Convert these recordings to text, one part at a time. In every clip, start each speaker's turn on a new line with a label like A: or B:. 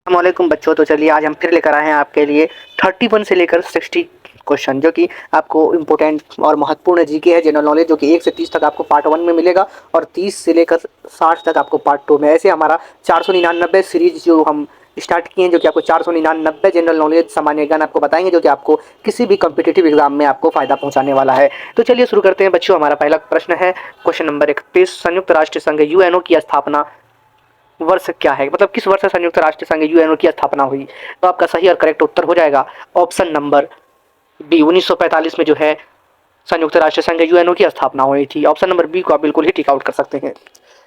A: अस्सलामुअलैकुम बच्चों। तो चलिए आज हम फिर लेकर आए हैं आपके लिए 31 से लेकर 60 क्वेश्चन, जो कि आपको इम्पोर्टेंट और महत्वपूर्ण जीके है, जनरल नॉलेज, जो कि 1 से 30 तक आपको पार्ट 1 में मिलेगा और 30 से लेकर 60 तक आपको पार्ट 2 में। ऐसे हमारा 499 सीरीज जो हम स्टार्ट किए हैं, जो कि आपको 499 जनरल नॉलेज सामान्य ज्ञान आपको बताएंगे, जो कि आपको किसी भी कम्पिटिटिव एग्जाम में आपको फ़ायदा पहुंचाने वाला है। तो चलिए शुरू करते हैं बच्चों। हमारा पहला प्रश्न है क्वेश्चन नंबर 31। संयुक्त राष्ट्र संघ यूएनओ की स्थापना वर्ष क्या है? मतलब किस वर्ष संयुक्त राष्ट्र संघ यूएनओ की स्थापना हुई? तो आपका सही और करेक्ट उत्तर हो जाएगा ऑप्शन नंबर बी, 1945 में जो है संयुक्त राष्ट्र संघ यूएनओ की स्थापना हुई थी। ऑप्शन नंबर बी को आप बिल्कुल ही टिक आउट कर सकते हैं।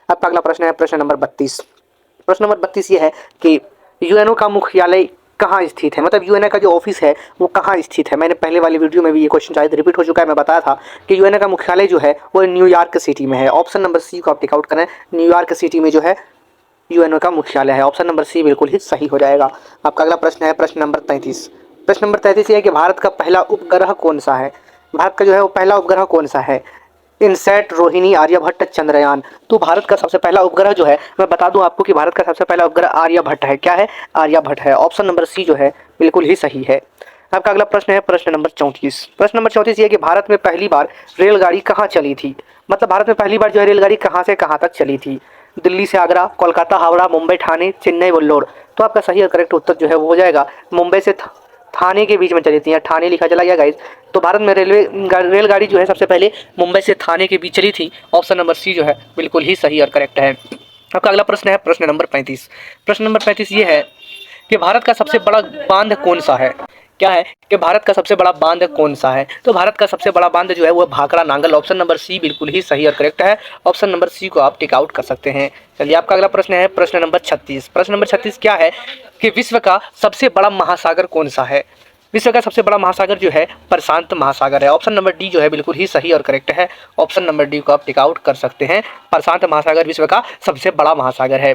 A: आपका अगला प्रश्न है प्रश्न नंबर 32। प्रश्न नंबर 32 ये है कि यूएनओ का मुख्यालय कहाँ स्थित है? मतलब यूएनओ का जो ऑफिस है वो कहाँ स्थित है? मैंने पहले वाली वीडियो में भी ये क्वेश्चन शायद रिपीट हो चुका है। मैं बताया था कि यूएनओ का मुख्यालय जो है वो न्यूयॉर्क सिटी में है। ऑप्शन नंबर सी को आप टिक आउट करें। न्यूयॉर्क सिटी में जो है यूएनओ का मुख्यालय है। ऑप्शन नंबर सी बिल्कुल ही सही हो जाएगा। आपका अगला प्रश्न है प्रश्न नंबर 33। प्रश्न नंबर 33 ये है कि भारत का पहला उपग्रह कौन सा है? भारत का जो है वो पहला उपग्रह कौन सा है? इनसैट, रोहिणी, आर्यभट्ट, चंद्रयान। तो भारत का सबसे पहला उपग्रह जो है, मैं बता दूं आपको कि भारत का सबसे पहला उपग्रह आर्यभट्ट है। क्या है? आर्यभट्ट है। ऑप्शन नंबर सी जो है बिल्कुल ही सही है। आपका अगला प्रश्न है प्रश्न नंबर 34। प्रश्न नंबर 34 ये है कि भारत में पहली बार रेलगाड़ी कहाँ चली थी? मतलब भारत में पहली बार जो है रेलगाड़ी कहाँ से कहाँ तक चली थी? दिल्ली से आगरा, कोलकाता, हावड़ा, मुंबई, ठाणे, चेन्नई, वेल्लोर। तो आपका सही और करेक्ट उत्तर जो है वो हो जाएगा मुंबई से थाने के बीच में चली थी। यहाँ ठाणे लिखा चला गया गाइस। तो भारत में रेलगाड़ी जो है सबसे पहले मुंबई से थाने के बीच चली थी। ऑप्शन नंबर सी जो है बिल्कुल ही सही और करेक्ट है। आपका अगला प्रश्न है प्रश्न नंबर 35। प्रश्न नंबर 35 ये है कि भारत का सबसे बड़ा बांध कौन सा है? क्या है कि भारत का सबसे बड़ा बांध कौन सा है? तो भारत का सबसे बड़ा बांध जो है वो Bhakra Nangal. Option number C बिल्कुल ही सही और करेक्ट है। ऑप्शन नंबर सी को आप टिक आउट कर सकते हैं। चलिए आपका अगला प्रश्न है प्रश्न नंबर 36। प्रश्न नंबर 36 क्या है कि विश्व का सबसे बड़ा महासागर कौन सा है? विश्व का सबसे बड़ा महासागर जो है प्रशांत महासागर है। ऑप्शन नंबर डी जो है बिल्कुल ही सही और करेक्ट है। ऑप्शन नंबर डी को आप टिक आउट कर सकते हैं। प्रशांत महासागर विश्व का सबसे बड़ा महासागर है।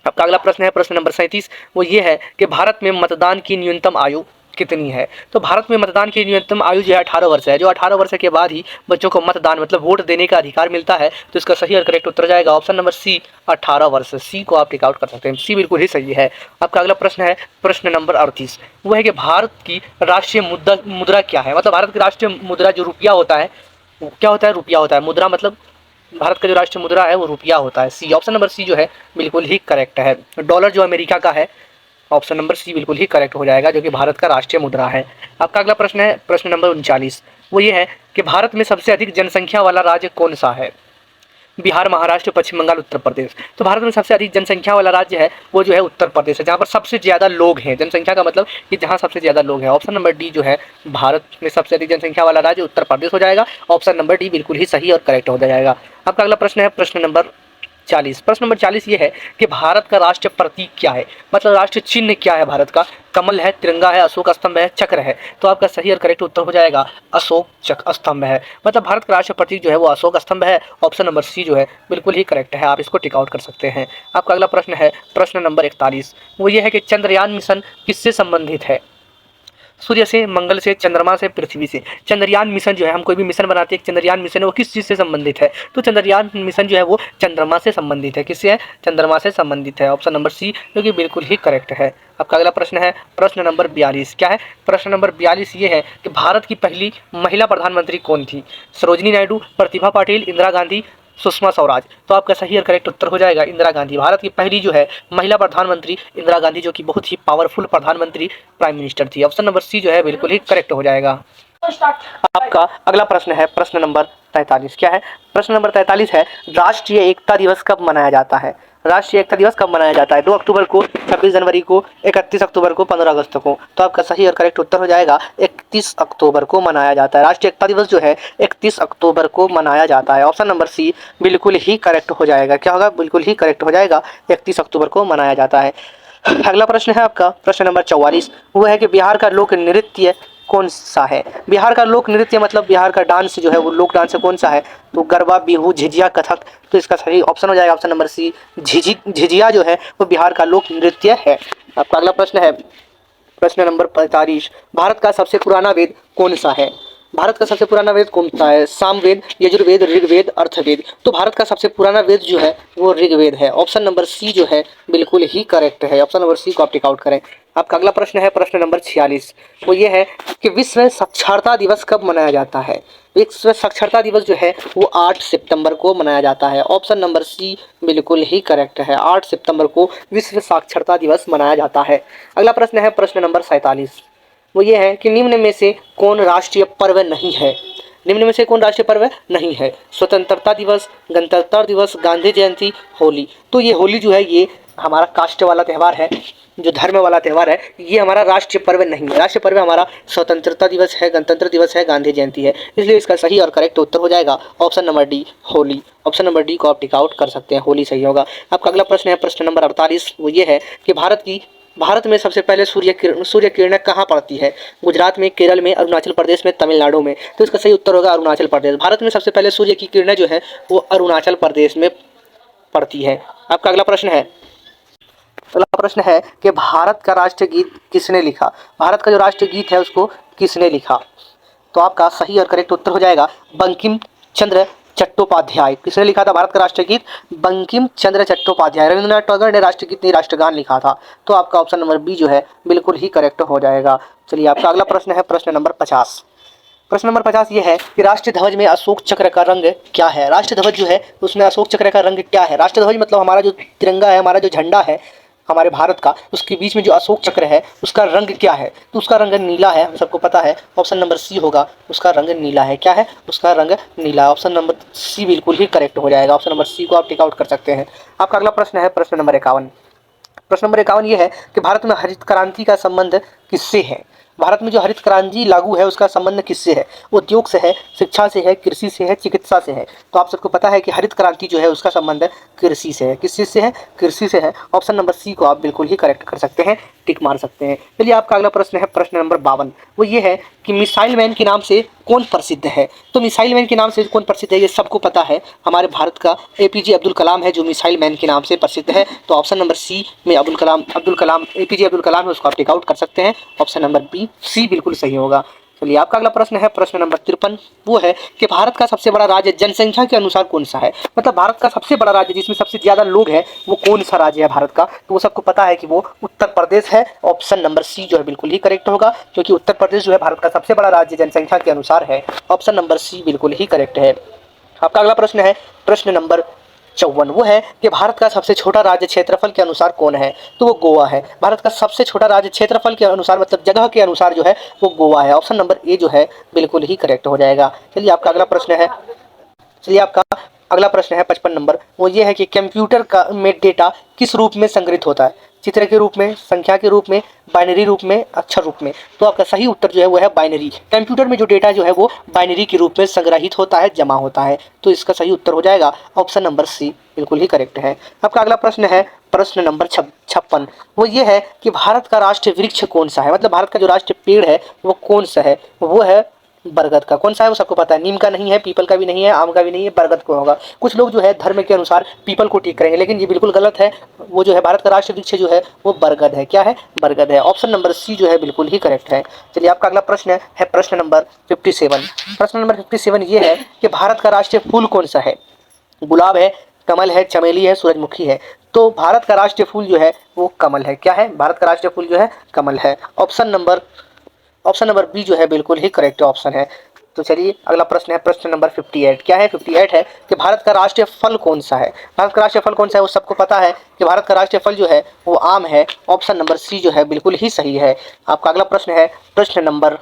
A: आपका अगला प्रश्न है प्रश्न नंबर 37। वो ये है कि भारत में मतदान की न्यूनतम आयु कितनी है? तो भारत में मतदान की न्यूनतम आयु जो है 18 वर्ष है। जो 18 वर्ष के बाद ही बच्चों को मतदान मतलब वोट देने का अधिकार मिलता है। तो इसका सही और करेक्ट उत्तर जाएगा ऑप्शन नंबर सी, 18 वर्ष। सी को आप टिक आउट कर सकते हैं। सी बिल्कुल ही सही है। आपका अगला प्रश्न है प्रश्न नंबर 38। वो है कि भारत की राष्ट्रीय मुद्रा क्या है? मतलब भारत की राष्ट्रीय मुद्रा जो रुपया होता है, क्या होता है? रुपया होता है। मुद्रा मतलब भारत का जो राष्ट्रीय मुद्रा है वो रुपया होता है। सी, ऑप्शन नंबर सी जो है बिल्कुल ही करेक्ट है। डॉलर जो अमेरिका का है, ऑप्शन नंबर सी बिल्कुल ही करेक्ट हो जाएगा, जो कि भारत का राष्ट्रीय मुद्रा है। आपका अगला प्रश्न है प्रश्न नंबर 39। वो ये है कि भारत में सबसे अधिक जनसंख्या वाला राज्य कौन सा है? बिहार, महाराष्ट्र, पश्चिम बंगाल, उत्तर प्रदेश। तो भारत में सबसे अधिक जनसंख्या वाला राज्य है वो जो है उत्तर प्रदेश है, जहाँ पर सबसे ज़्यादा लोग हैं। जनसंख्या का मतलब कि जहाँ सबसे ज़्यादा लोग हैं। ऑप्शन नंबर डी जो है भारत में सबसे अधिक जनसंख्या वाला राज्य उत्तर प्रदेश हो जाएगा। ऑप्शन नंबर डी बिल्कुल ही सही और करेक्ट हो जाएगा। आपका अगला प्रश्न है प्रश्न नंबर 40। प्रश्न नंबर 40 ये है कि भारत का राष्ट्रीय प्रतीक क्या है? मतलब राष्ट्रीय चिन्ह क्या है भारत का? कमल है, तिरंगा है, अशोक स्तंभ है, चक्र है। तो आपका सही और करेक्ट उत्तर हो जाएगा अशोक चक्र स्तंभ है। मतलब भारत का राष्ट्रीय प्रतीक जो है वो अशोक स्तंभ है। ऑप्शन नंबर सी जो है बिल्कुल ही करेक्ट है। आप इसको टिक आउट कर सकते हैं। आपका अगला प्रश्न है प्रश्न नंबर 41। वो ये है कि चंद्रयान मिशन किससे संबंधित है? सूर्य से, मंगल से, चंद्रमा से, पृथ्वी से। चंद्रयान मिशन जो है, हम कोई भी मिशन बनाते हैं, चंद्रयान मिशन है वो किस चीज़ से संबंधित है? तो चंद्रयान मिशन जो है वो चंद्रमा से संबंधित है। किससे है? चंद्रमा से संबंधित है। ऑप्शन नंबर सी जो कि बिल्कुल ही करेक्ट है। आपका अगला प्रश्न है प्रश्न नंबर 42। क्या है? प्रश्न नंबर 42 ये है कि भारत की पहली महिला प्रधानमंत्री कौन थी? सरोजिनी नायडू, प्रतिभा पाटिल, इंदिरा गांधी, सुषमा स्वराज। तो आपका सही और करेक्ट उत्तर हो जाएगा इंदिरा गांधी। भारत की पहली जो है महिला प्रधानमंत्री इंदिरा गांधी, जो कि बहुत ही पावरफुल प्रधानमंत्री प्राइम मिनिस्टर थी। ऑप्शन नंबर सी जो है बिल्कुल ही करेक्ट हो जाएगा। आपका अगला प्रश्न है प्रश्न नंबर 43। क्या है? प्रश्न नंबर 43 है राष्ट्रीय एकता दिवस कब मनाया जाता है? राष्ट्रीय एकता दिवस कब मनाया जाता है? 2 अक्टूबर को, 26 जनवरी को, 31 अक्टूबर को, 15 अगस्त को। तो आपका सही और करेक्ट उत्तर हो जाएगा 31 अक्टूबर को मनाया जाता है। राष्ट्रीय एकता दिवस जो है 31 अक्टूबर को मनाया जाता है। ऑप्शन नंबर सी बिल्कुल ही करेक्ट हो जाएगा। क्या होगा? बिल्कुल ही करेक्ट हो जाएगा, 31 अक्टूबर को मनाया जाता है। अगला प्रश्न है आपका प्रश्न नंबर 44। वो है कि बिहार का लोक नृत्य कौन सा है? बिहार का लोक नृत्य मतलब बिहार का डांस जो है वो लोक डांस कौन सा है? तो गरबा, बिहू, झिझिया, कथक। तो इसका सही ऑप्शन हो जाएगा ऑप्शन नंबर सी, झिझिया जो है वो बिहार का लोक नृत्य है। आपका अगला प्रश्न है प्रश्न नंबर 45। भारत का सबसे पुराना वेद कौन सा है? भारत का सबसे पुराना वेद कौन सा है? सामवेद, यजुर्वेद, ऋग्वेद, अर्थवेद। तो भारत का सबसे पुराना वेद जो है वो ऋग्वेद है। ऑप्शन नंबर सी जो है बिल्कुल ही करेक्ट है। ऑप्शन नंबर सी को आप टिक आउट करें। आपका अगला प्रश्न है प्रश्न नंबर 46। वो ये है कि विश्व साक्षरता दिवस कब मनाया जाता है? विश्व साक्षरता दिवस जो है वो 8 सितंबर को मनाया जाता है। ऑप्शन नंबर सी बिल्कुल ही करेक्ट है। 8 सितंबर को विश्व साक्षरता दिवस मनाया जाता है। अगला प्रश्न है प्रश्न नंबर 47। वो ये है कि निम्न में से कौन राष्ट्रीय पर्व नहीं है? निम्न में से कौन राष्ट्रीय पर्व नहीं है? स्वतंत्रता दिवस, गणतंत्र दिवस, गांधी जयंती, होली। तो ये होली जो है ये हमारा कास्ट वाला त्यौहार है, जो धर्म वाला त्यौहार है, ये हमारा राष्ट्रीय पर्व नहीं है। राष्ट्रीय पर्व हमारा स्वतंत्रता दिवस है, गणतंत्र दिवस है, गांधी जयंती है। इसलिए इसका सही और करेक्ट उत्तर हो जाएगा option number D, Holi. Option number D को आप टिक आउट कर सकते हैं, होली सही होगा। आपका अगला प्रश्न है प्रश्न नंबर 48। वो ये है कि भारत में सबसे पहले सूर्य किरणें कहाँ पड़ती है? गुजरात में, केरल में, अरुणाचल प्रदेश में, तमिलनाडु में। तो इसका सही उत्तर होगा अरुणाचल प्रदेश। भारत में सबसे पहले सूर्य की किरणें जो है वो अरुणाचल प्रदेश में पड़ती है। आपका अगला प्रश्न है कि भारत का राष्ट्रीय गीत किसने लिखा? भारत का जो राष्ट्रीय गीत है उसको किसने लिखा? तो आपका सही और करेक्ट उत्तर हो जाएगा बंकिम चंद्र चट्टोपाध्याय। किसने लिखा था भारत का राष्ट्रीय गीत? बंकिम चंद्र चट्टोपाध्याय। रविंद्रनाथ टैगोर ने राष्ट्रीय गीत नहीं राष्ट्रगान लिखा था। तो आपका ऑप्शन नंबर बी जो है बिल्कुल ही करेक्ट हो जाएगा। चलिए आपका अगला प्रश्न है प्रश्न नंबर 50। प्रश्न नंबर 50 ये है कि राष्ट्रीय ध्वज में अशोक चक्र का रंग क्या है? राष्ट्रीय ध्वज जो है उसमें अशोक चक्र का रंग क्या है? राष्ट्रीय ध्वज मतलब हमारा जो तिरंगा है, हमारा जो झंडा है हमारे भारत का, उसके बीच में जो अशोक चक्र है उसका रंग क्या है? तो उसका रंग नीला है, हम सबको पता है। ऑप्शन नंबर सी होगा, उसका रंग नीला है। क्या है? उसका रंग नीला। ऑप्शन नंबर सी बिल्कुल ही करेक्ट हो जाएगा। ऑप्शन नंबर सी को आप टिक आउट कर सकते हैं। आपका अगला प्रश्न है प्रश्न नंबर 51। प्रश्न नंबर 51 ये है कि भारत में हरित क्रांति का संबंध किससे है? भारत में जो हरित क्रांति लागू है उसका संबंध किससे है? उद्योग से है, शिक्षा से है, कृषि से है, चिकित्सा से है। तो आप सबको पता है कि हरित क्रांति जो है उसका संबंध कृषि से है। किस चीज़ से है? कृषि से है। ऑप्शन नंबर सी को आप बिल्कुल ही करेक्ट कर सकते हैं, टिक मार सकते हैं। चलिए आपका अगला प्रश्न है प्रश्न नंबर 52। वो ये है कि मिसाइल मैन के नाम से कौन प्रसिद्ध है? तो मिसाइल मैन के नाम से कौन प्रसिद्ध है ये सबको पता है। हमारे भारत का एपीजे अब्दुल कलाम है जो मिसाइल मैन के नाम से प्रसिद्ध है। तो ऑप्शन नंबर सी में अब्दुल कलाम एपीजे अब्दुल कलाम है, उसको आप टिक आउट कर सकते हैं। ऑप्शन नंबर बी सी बिल्कुल सही होगा। चलिए आपका अगला प्रश्न है प्रश्न नंबर 53। वो है कि भारत का सबसे बड़ा राज्य जनसंख्या के अनुसार कौन सा है? मतलब भारत का सबसे बड़ा राज्य जिसमें सबसे ज़्यादा लोग हैं वो कौन सा राज्य है भारत का? तो वो सबको पता है कि वो उत्तर प्रदेश है। ऑप्शन नंबर सी जो है बिल्कुल ही करेक्ट होगा, क्योंकि उत्तर प्रदेश जो है भारत का सबसे बड़ा राज्य जनसंख्या के अनुसार है। ऑप्शन नंबर सी बिल्कुल ही करेक्ट है। आपका अगला प्रश्न है प्रश्न नंबर 54। वो है कि भारत का सबसे छोटा राज्य क्षेत्रफल के अनुसार कौन है? तो वो गोवा है। भारत का सबसे छोटा राज्य क्षेत्रफल के अनुसार मतलब जगह के अनुसार जो है वो गोवा है। ऑप्शन नंबर ए जो है बिल्कुल ही करेक्ट हो जाएगा। चलिए आपका अगला प्रश्न है 55 नंबर। वो ये है कि कंप्यूटर का में डेटा किस रूप में संग्रहित होता है? चित्र के रूप में, संख्या के रूप में, बाइनरी रूप में, अक्षर रूप में। तो आपका सही उत्तर जो है वो है बाइनरी। कंप्यूटर में जो डेटा जो है वो बाइनरी के रूप में संग्रहित होता है, जमा होता है। तो इसका सही उत्तर हो जाएगा ऑप्शन नंबर सी बिल्कुल ही करेक्ट है। आपका अगला प्रश्न है प्रश्न नंबर 56। वो ये है कि भारत का राष्ट्रीय वृक्ष कौन सा है? मतलब भारत का जो राष्ट्रीय पेड़ है वो कौन सा है? वो है बरगद का। कौन सा है वो सबको पता है। नीम का नहीं है, पीपल का भी नहीं है, आम का भी नहीं है, बरगद को होगा। कुछ लोग जो है धर्म के अनुसार पीपल को टिक करेंगे, लेकिन ये बिल्कुल गलत है। वो जो है भारत का राष्ट्रीय वृक्ष जो है वो बरगद है। क्या है? बरगद है। ऑप्शन नंबर सी जो है बिल्कुल ही करेक्ट है। चलिए आपका अगला प्रश्न है प्रश्न नंबर 57। प्रश्न नंबर 57 ये है कि भारत का राष्ट्रीय फूल कौन सा है? गुलाब है, कमल है, चमेली है, सूरजमुखी है। तो भारत का राष्ट्रीय फूल जो है वो कमल है। क्या है? भारत का राष्ट्रीय फूल जो है कमल है। ऑप्शन नंबर बी जो है बिल्कुल ही करेक्ट ऑप्शन है। तो चलिए अगला प्रश्न है प्रश्न नंबर 58। क्या है? 58 है कि भारत का राष्ट्रीय फल कौन सा है? भारत का राष्ट्रीय फल कौन सा है वो सबको पता है कि भारत का राष्ट्रीय फल जो है वो आम है। ऑप्शन नंबर सी जो है बिल्कुल ही सही है। आपका अगला प्रश्न है प्रश्न नंबर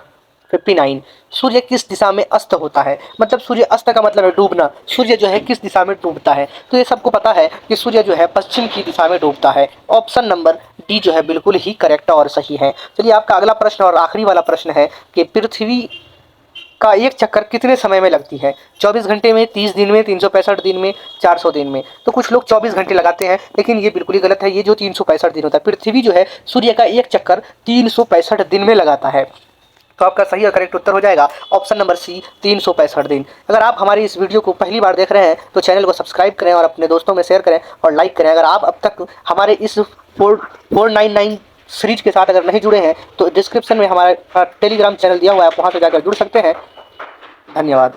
A: 59। सूर्य किस दिशा में अस्त होता है? मतलब सूर्य अस्त का मतलब है डूबना। सूर्य जो है किस दिशा में डूबता है? तो ये सबको पता है कि सूर्य जो है पश्चिम की दिशा में डूबता है। ऑप्शन नंबर डी जो है बिल्कुल ही करेक्ट और सही है। चलिए आपका अगला प्रश्न और आखिरी वाला प्रश्न है कि पृथ्वी का एक चक्कर कितने समय में लगती है? 24 घंटे में, 30 दिन में, 365 दिन में, 400 दिन में। तो कुछ लोग 24 घंटे लगाते हैं, लेकिन ये बिल्कुल ही गलत है। ये जो 365 दिन होता है, पृथ्वी जो है सूर्य का एक चक्कर 365 दिन में लगाता है। तो आपका सही और करेक्ट उत्तर हो जाएगा ऑप्शन नंबर सी 365 दिन। अगर आप हमारी इस वीडियो को पहली बार देख रहे हैं तो चैनल को सब्सक्राइब करें और अपने दोस्तों में शेयर करें और लाइक करें। अगर आप अब तक हमारे इस 499 सीरीज के साथ अगर नहीं जुड़े हैं तो डिस्क्रिप्शन में हमारा टेलीग्राम चैनल दिया हुआ है, आप वहाँ से जाकर जुड़ सकते हैं। धन्यवाद।